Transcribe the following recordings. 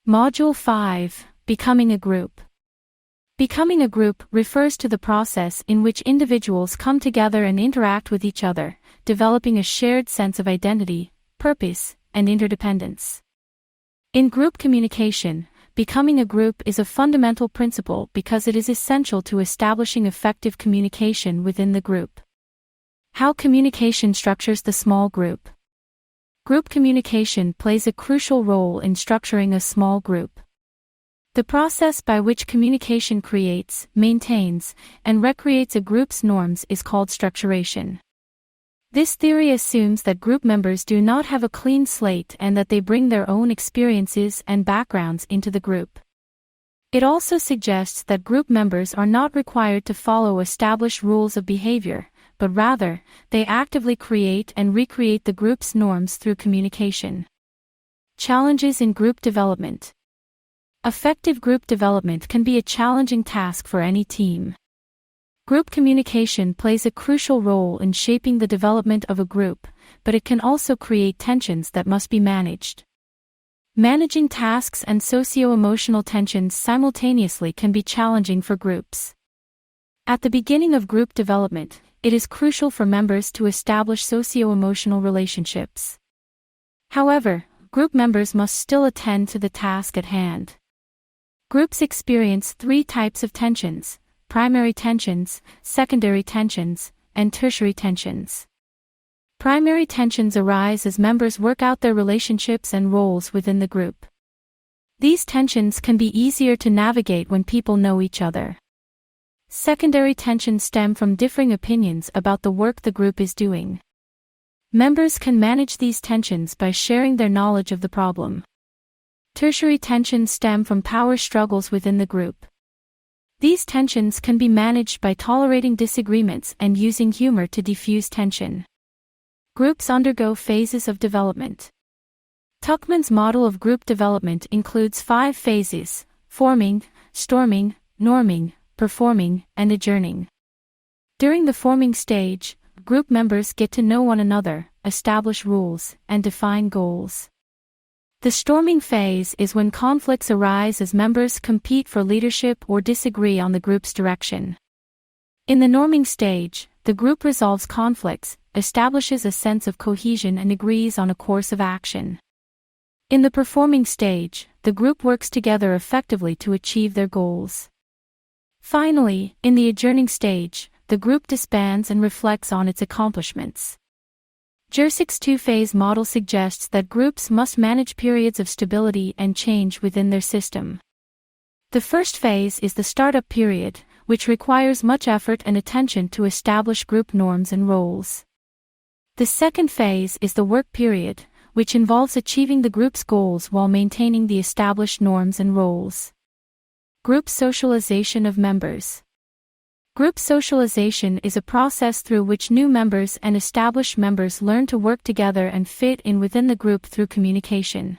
Module 5, Becoming a Group. Becoming a group refers to the process in which individuals come together and interact with each other, developing a shared sense of identity, purpose, and interdependence. In group communication, becoming a group is a fundamental principle because it is essential to establishing effective communication within the group. How communication structures the small group. Group communication plays a crucial role in structuring a small group. The process by which communication creates, maintains, and recreates a group's norms is called structuration. This theory assumes that group members do not have a clean slate and that they bring their own experiences and backgrounds into the group. It also suggests that group members are not required to follow established rules of behavior, but rather, they actively create and recreate the group's norms through communication. Challenges in group development. Effective group development can be a challenging task for any team. Group communication plays a crucial role in shaping the development of a group, but it can also create tensions that must be managed. Managing tasks and socio-emotional tensions simultaneously can be challenging for groups. At the beginning of group development, it is crucial for members to establish socio-emotional relationships. However, group members must still attend to the task at hand. Groups experience three types of tensions: primary tensions, secondary tensions, and tertiary tensions. Primary tensions arise as members work out their relationships and roles within the group. These tensions can be easier to navigate when people know each other. Secondary tensions stem from differing opinions about the work the group is doing. Members can manage these tensions by sharing their knowledge of the problem. Tertiary tensions stem from power struggles within the group. These tensions can be managed by tolerating disagreements and using humor to diffuse tension. Groups undergo phases of development. Tuckman's model of group development includes 5 phases: forming, storming, norming, performing, and adjourning. During the forming stage, group members get to know one another, establish rules, and define goals. The storming phase is when conflicts arise as members compete for leadership or disagree on the group's direction. In the norming stage, the group resolves conflicts, establishes a sense of cohesion, and agrees on a course of action. In the performing stage, the group works together effectively to achieve their goals. Finally, in the adjourning stage, the group disbands and reflects on its accomplishments. Jersik's 2-phase model suggests that groups must manage periods of stability and change within their system. The first phase is the startup period, which requires much effort and attention to establish group norms and roles. The second phase is the work period, which involves achieving the group's goals while maintaining the established norms and roles. Group socialization of members. Group socialization is a process through which new members and established members learn to work together and fit in within the group through communication.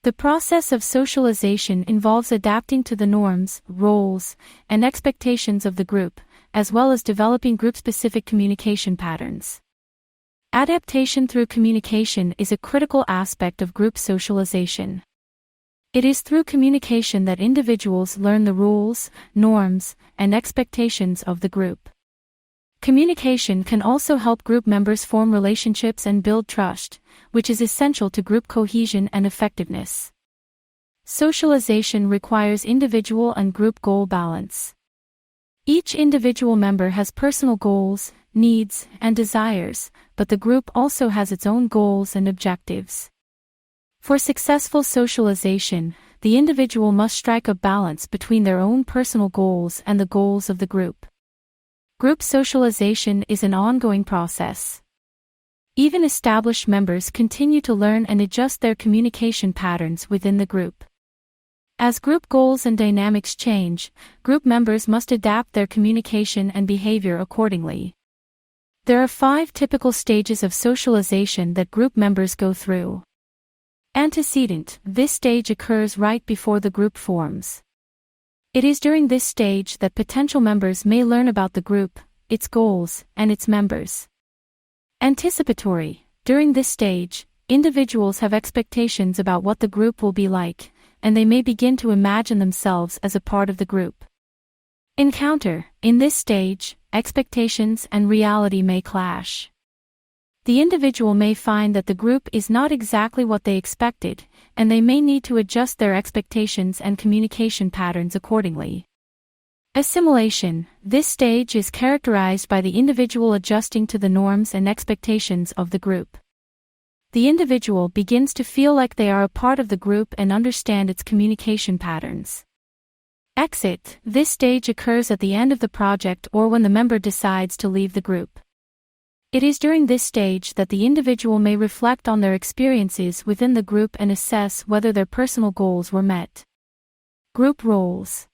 The process of socialization involves adapting to the norms, roles, and expectations of the group, as well as developing group-specific communication patterns. Adaptation through communication is a critical aspect of group socialization. It is through communication that individuals learn the rules, norms, and expectations of the group. Communication can also help group members form relationships and build trust, which is essential to group cohesion and effectiveness. Socialization requires individual and group goal balance. Each individual member has personal goals, needs, and desires, but the group also has its own goals and objectives. For successful socialization, the individual must strike a balance between their own personal goals and the goals of the group. Group socialization is an ongoing process. Even established members continue to learn and adjust their communication patterns within the group. As group goals and dynamics change, group members must adapt their communication and behavior accordingly. There are 5 typical stages of socialization that group members go through. Antecedent: this stage occurs right before the group forms. It is during this stage that potential members may learn about the group, its goals, and its members. Anticipatory: during this stage, individuals have expectations about what the group will be like, and they may begin to imagine themselves as a part of the group. Encounter. In this stage, expectations and reality may clash. The individual may find that the group is not exactly what they expected, and they may need to adjust their expectations and communication patterns accordingly. Assimilation. This stage is characterized by the individual adjusting to the norms and expectations of the group. The individual begins to feel like they are a part of the group and understand its communication patterns. Exit. This stage occurs at the end of the project or when the member decides to leave the group. It is during this stage that the individual may reflect on their experiences within the group and assess whether their personal goals were met. Group roles.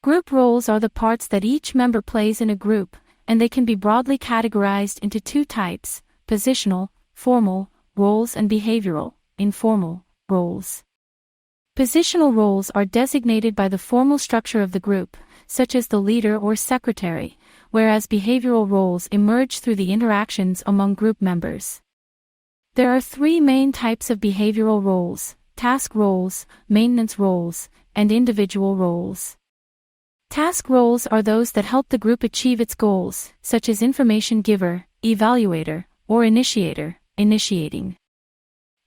Group roles are the parts that each member plays in a group, and they can be broadly categorized into two types: positional, formal, roles and behavioral, informal, roles. Positional roles are designated by the formal structure of the group, such as the leader or secretary, whereas behavioral roles emerge through the interactions among group members. There are three main types of behavioral roles: task roles, maintenance roles, and individual roles. Task roles are those that help the group achieve its goals, such as information giver, evaluator, or initiator, initiating.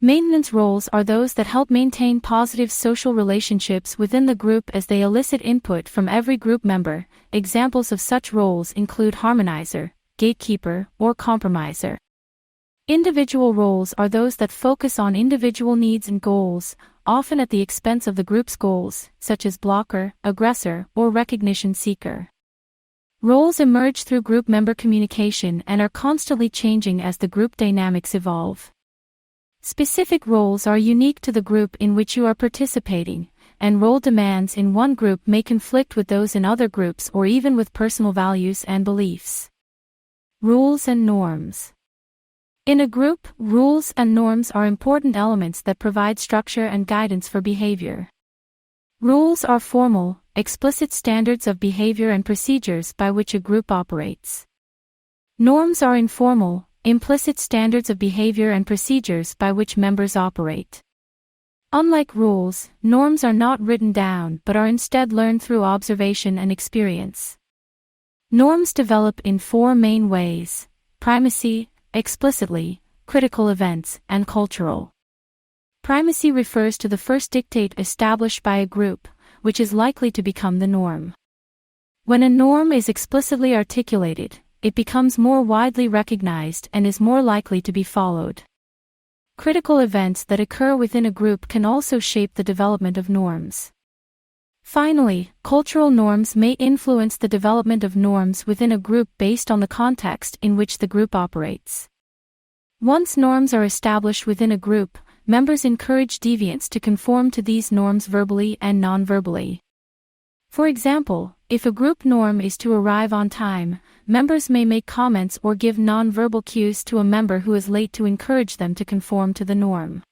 Maintenance roles are those that help maintain positive social relationships within the group as they elicit input from every group member. Examples of such roles include harmonizer, gatekeeper, or compromiser. Individual roles are those that focus on individual needs and goals, often at the expense of the group's goals, such as blocker, aggressor, or recognition seeker. Roles emerge through group member communication and are constantly changing as the group dynamics evolve. Specific roles are unique to the group in which you are participating, and role demands in one group may conflict with those in other groups or even with personal values and beliefs. Rules and norms. In a group, rules and norms are important elements that provide structure and guidance for behavior. Rules are formal, explicit standards of behavior and procedures by which a group operates. Norms are informal, implicit standards of behavior and procedures by which members operate. Unlike rules, norms are not written down but are instead learned through observation and experience. Norms develop in four main ways: primacy, explicitly, critical events, and cultural. Primacy refers to the first dictate established by a group, which is likely to become the norm. When a norm is explicitly articulated, it becomes more widely recognized and is more likely to be followed. Critical events that occur within a group can also shape the development of norms. Finally, cultural norms may influence the development of norms within a group based on the context in which the group operates. Once norms are established within a group, members encourage deviants to conform to these norms verbally and non-verbally. For example, if a group norm is to arrive on time, members may make comments or give non-verbal cues to a member who is late to encourage them to conform to the norm.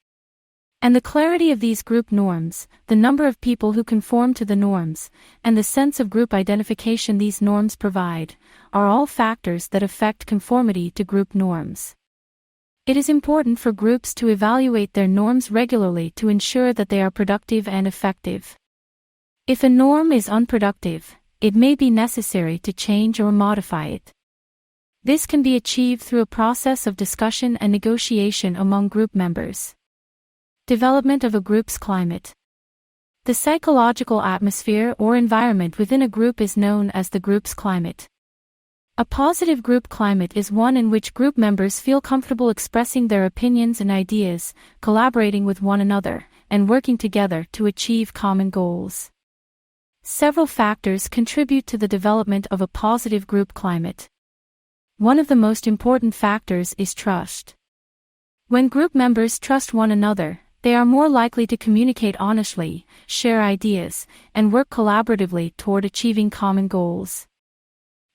And the clarity of these group norms, the number of people who conform to the norms, and the sense of group identification these norms provide, are all factors that affect conformity to group norms. It is important for groups to evaluate their norms regularly to ensure that they are productive and effective. If a norm is unproductive, it may be necessary to change or modify it. This can be achieved through a process of discussion and negotiation among group members. Development of a group's climate. The psychological atmosphere or environment within a group is known as the group's climate. A positive group climate is one in which group members feel comfortable expressing their opinions and ideas, collaborating with one another, and working together to achieve common goals. Several factors contribute to the development of a positive group climate. One of the most important factors is trust. When group members trust one another, they are more likely to communicate honestly, share ideas, and work collaboratively toward achieving common goals.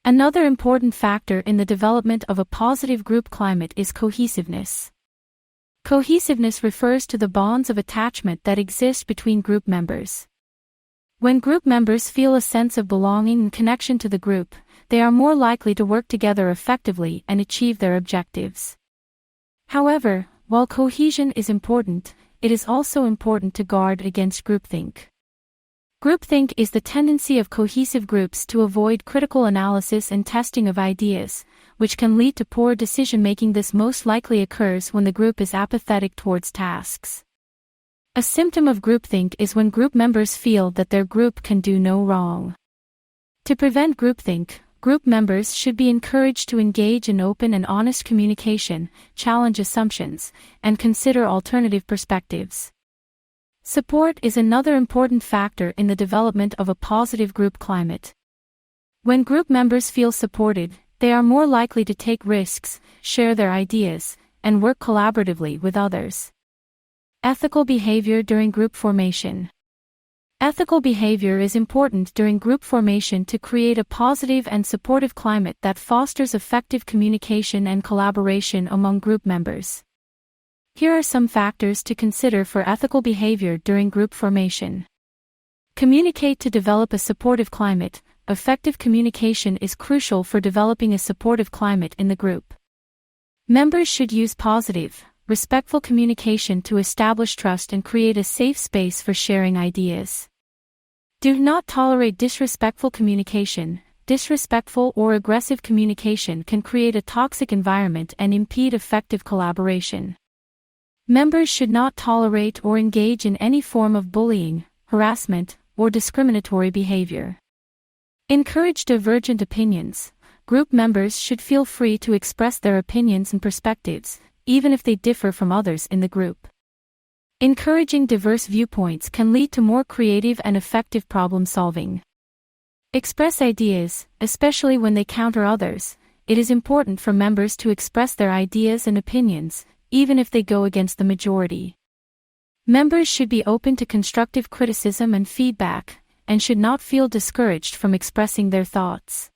Another important factor in the development of a positive group climate is cohesiveness. Cohesiveness refers to the bonds of attachment that exist between group members. When group members feel a sense of belonging and connection to the group, they are more likely to work together effectively and achieve their objectives. However, while cohesion is important, it is also important to guard against groupthink. Groupthink is the tendency of cohesive groups to avoid critical analysis and testing of ideas, which can lead to poor decision-making. This most likely occurs when the group is apathetic towards tasks. A symptom of groupthink is when group members feel that their group can do no wrong. To prevent groupthink, group members should be encouraged to engage in open and honest communication, challenge assumptions, and consider alternative perspectives. Support is another important factor in the development of a positive group climate. When group members feel supported, they are more likely to take risks, share their ideas, and work collaboratively with others. Ethical behavior during group formation. Ethical behavior is important during group formation to create a positive and supportive climate that fosters effective communication and collaboration among group members. Here are some factors to consider for ethical behavior during group formation. Communicate to develop a supportive climate. Effective communication is crucial for developing a supportive climate in the group. Members should use positive, respectful communication to establish trust and create a safe space for sharing ideas. Do not tolerate disrespectful communication. Disrespectful or aggressive communication can create a toxic environment and impede effective collaboration. Members should not tolerate or engage in any form of bullying, harassment, or discriminatory behavior. Encourage divergent opinions. Group members should feel free to express their opinions and perspectives, even if they differ from others in the group. Encouraging diverse viewpoints can lead to more creative and effective problem solving. Express ideas, especially when they counter others. It is important for members to express their ideas and opinions, even if they go against the majority. Members should be open to constructive criticism and feedback, and should not feel discouraged from expressing their thoughts.